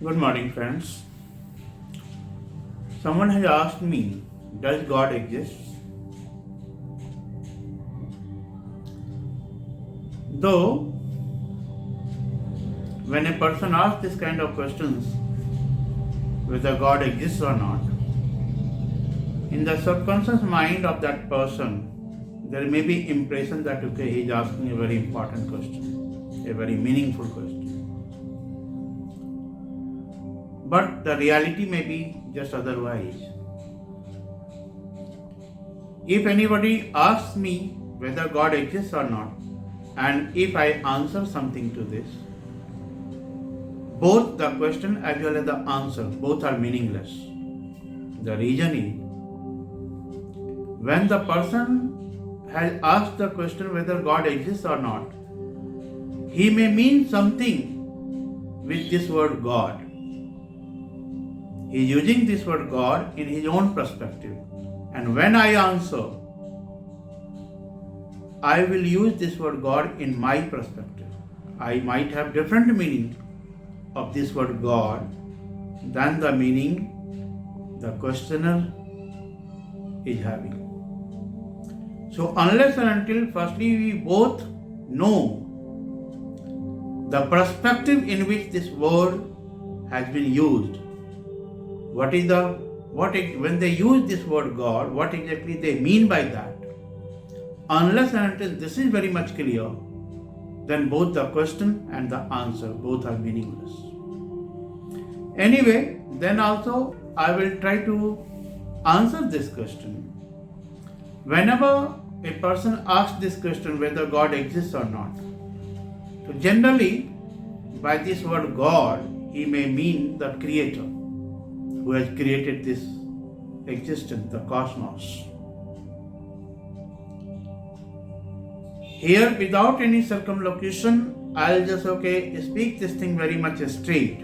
Good morning, friends. Someone has asked me, does God exist? Though, when a person asks this kind of questions, whether God exists or not, in the subconscious mind of that person, there may be impression that okay, he is asking a very important question, a very meaningful question. But the reality may be just otherwise. If anybody asks me whether God exists or not, and if I answer something to this, both the question as well as the answer, both are meaningless. The reason is, when the person has asked the question whether God exists or not, he may mean something with this word God. He is using this word God in his own perspective. And when I answer, I will use this word God in my perspective. I might have different meaning of this word God than the meaning the questioner is having. So unless and until firstly we both know the perspective in which this word has been used, when they use this word God, what exactly they mean by that, unless and until this is very much clear, then both the question and the answer both are meaningless. Anyway, then also I will try to answer this question. Whenever a person asks this question whether God exists or not, so generally by this word God, he may mean the Creator who has created this existence, the cosmos. Here, without any circumlocution, I'll just speak this thing very much straight.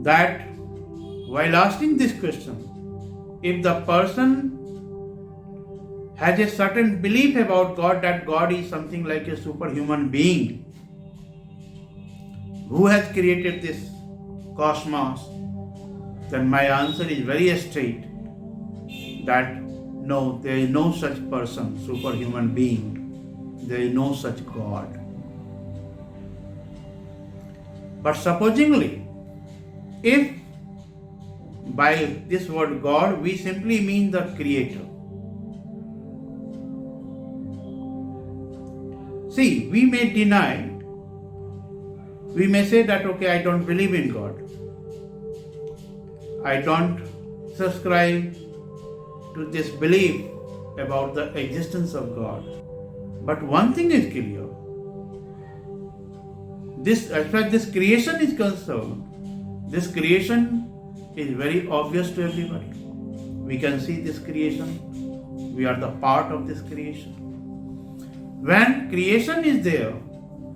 That while asking this question, if the person has a certain belief about God, that God is something like a superhuman being who has created this cosmos, then my answer is very straight that no, there is no such person, superhuman being. There is no such God. But supposingly, if by this word God we simply mean the Creator. See, we may deny, we may say that I don't believe in God. I don't subscribe to this belief about the existence of God. But one thing is clear. As far as this creation is concerned, this creation is very obvious to everybody. We can see this creation. We are the part of this creation. When creation is there,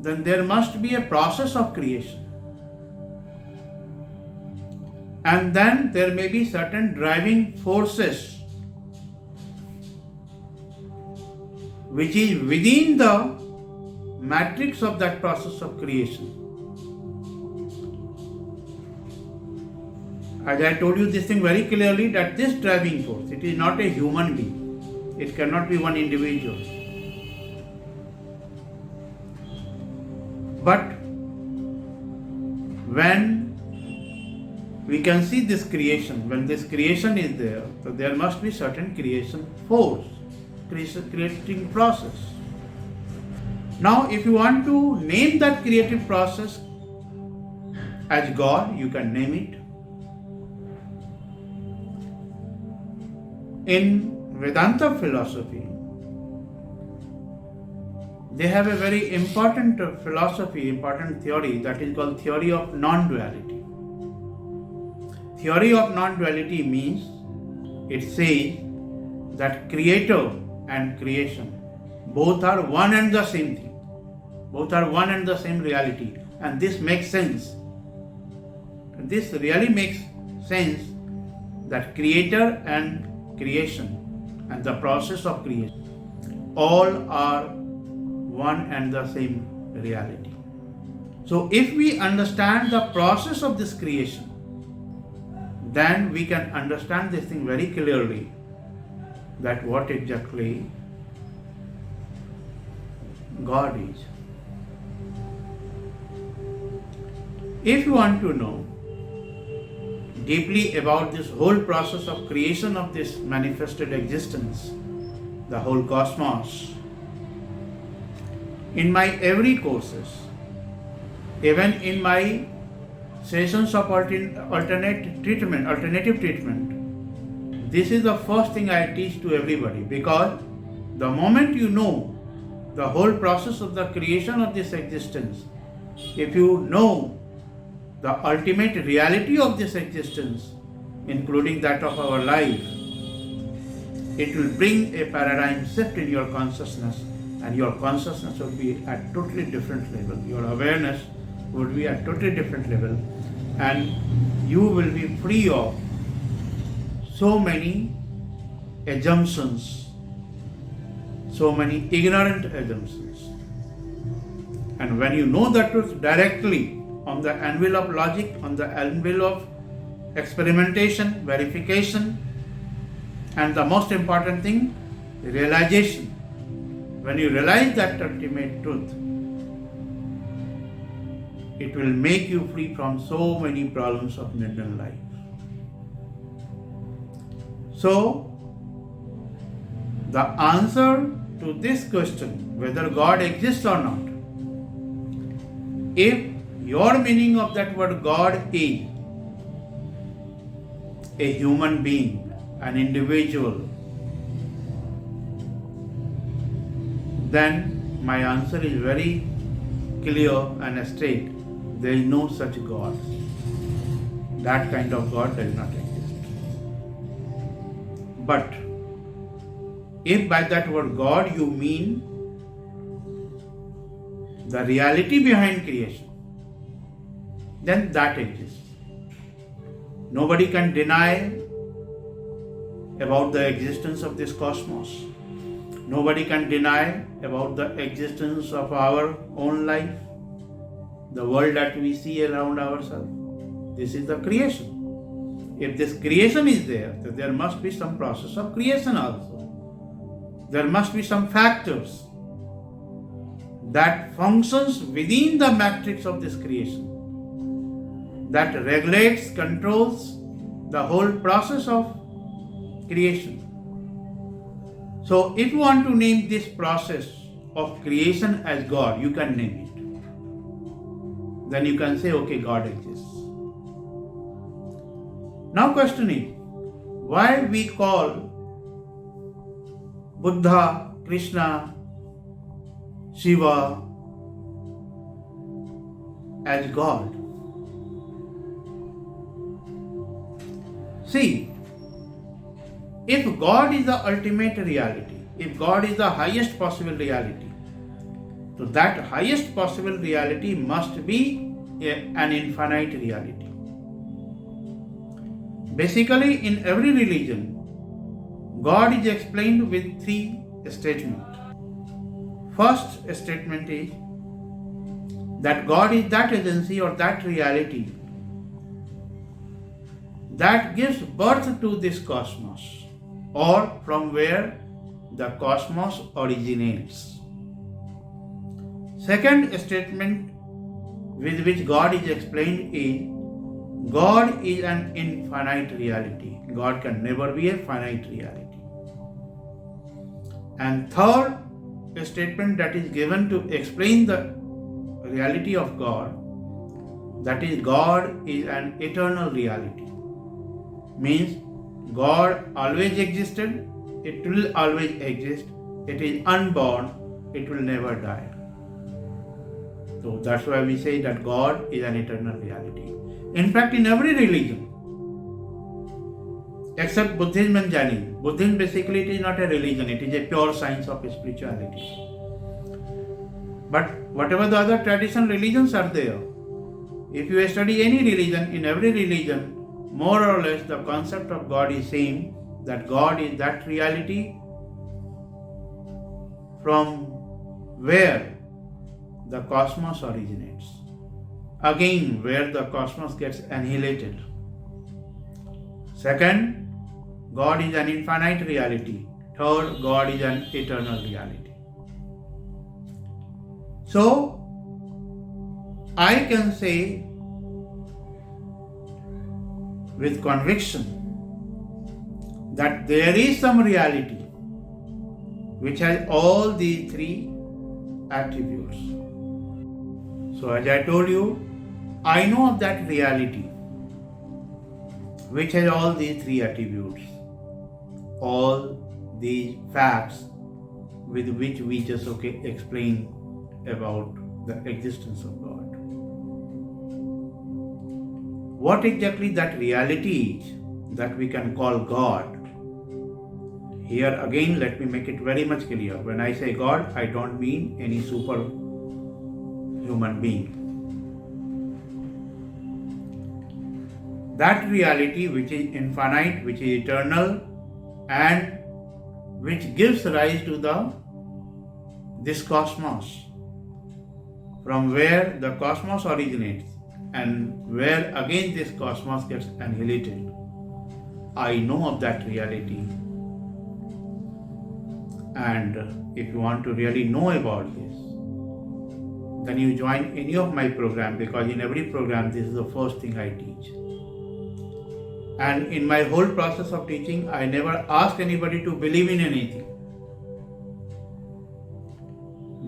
then there must be a process of creation. And then there may be certain driving forces which is within the matrix of that process of creation. As I told you this thing very clearly, that this driving force, it is not a human being. It cannot be one individual. But when we can see this creation, when this creation is there, so there must be certain creation force, creating process. Now, if you want to name that creative process as God, you can name it. In Vedanta philosophy, they have a very important philosophy, important theory that is called theory of non-duality. Theory of non-duality means it says that creator and creation both are one and the same thing. Both are one and the same reality. And this makes sense. This really makes sense that creator and creation and the process of creation all are one and the same reality. So if we understand the process of this creation, then we can understand this thing very clearly, that what exactly God is. If you want to know deeply about this whole process of creation of this manifested existence, the whole cosmos, in my every courses, even in my sessions of alternative treatment, this is the first thing I teach to everybody, because the moment you know the whole process of the creation of this existence, if you know the ultimate reality of this existence, including that of our life, it will bring a paradigm shift in your consciousness, and your consciousness will be at totally different level. Your awareness would be at totally different level, and you will be free of so many assumptions, so many ignorant assumptions. And when you know the truth directly, on the anvil of logic, on the anvil of experimentation, verification, and the most important thing, realization. When you realize that ultimate truth, it will make you free from so many problems of mundane life. So, the answer to this question, whether God exists or not, if your meaning of that word God is a human being, an individual, then my answer is very clear and straight. There is no such God. That kind of God does not exist. But if by that word God you mean the reality behind creation, then that exists. Nobody can deny about the existence of this cosmos. Nobody can deny about the existence of our own life, the world that we see around ourselves. This is the creation. If this creation is there, then there must be some process of creation also. There must be some factors that functions within the matrix of this creation, that regulates, controls the whole process of creation. So if you want to name this process of creation as God, you can name it. Then you can say, okay, God exists. Now question is, why we call Buddha, Krishna, Shiva as God? See, if God is the ultimate reality, if God is the highest possible reality, so that highest possible reality must be an infinite reality. Basically, in every religion, God is explained with three statements. First statement is that God is that agency or that reality that gives birth to this cosmos, or from where the cosmos originates. Second statement with which God is explained is God is an infinite reality. God can never be a finite reality. And third statement that is given to explain the reality of God, that is God is an eternal reality. Means God always existed, it will always exist, it is unborn, it will never die. So that's why we say that God is an eternal reality. In fact, in every religion, except Buddhism and Jainism. Buddhism basically it is not a religion, it is a pure science of spirituality. But whatever the other traditional religions are there, if you study any religion, in every religion, more or less the concept of God is same, that God is that reality from where the cosmos originates. again where the cosmos gets annihilated. Second, God is an infinite reality. Third, God is an eternal reality. So, I can say with conviction that there is some reality which has all these three attributes. So, as I told you, I know of that reality which has all these three attributes, all these facts with which we just explain about the existence of God. What exactly that reality is that we can call God? Here again, let me make it very much clear. When I say God, I don't mean any superhuman being. That reality which is infinite, which is eternal, and which gives rise to this cosmos, from where the cosmos originates and where again this cosmos gets annihilated. I know of that reality. And if you want to really know about this, then you join any of my program, because in every program this is the first thing I teach. And in my whole process of teaching, I never ask anybody to believe in anything.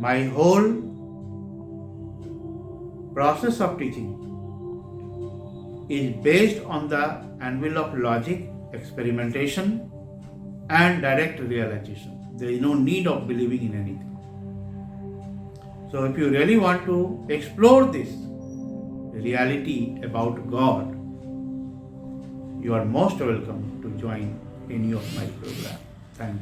My whole process of teaching is based on the anvil of logic, experimentation, and direct realization. There is no need of believing in anything. So if you really want to explore this reality about God, you are most welcome to join any of my program. Thank you.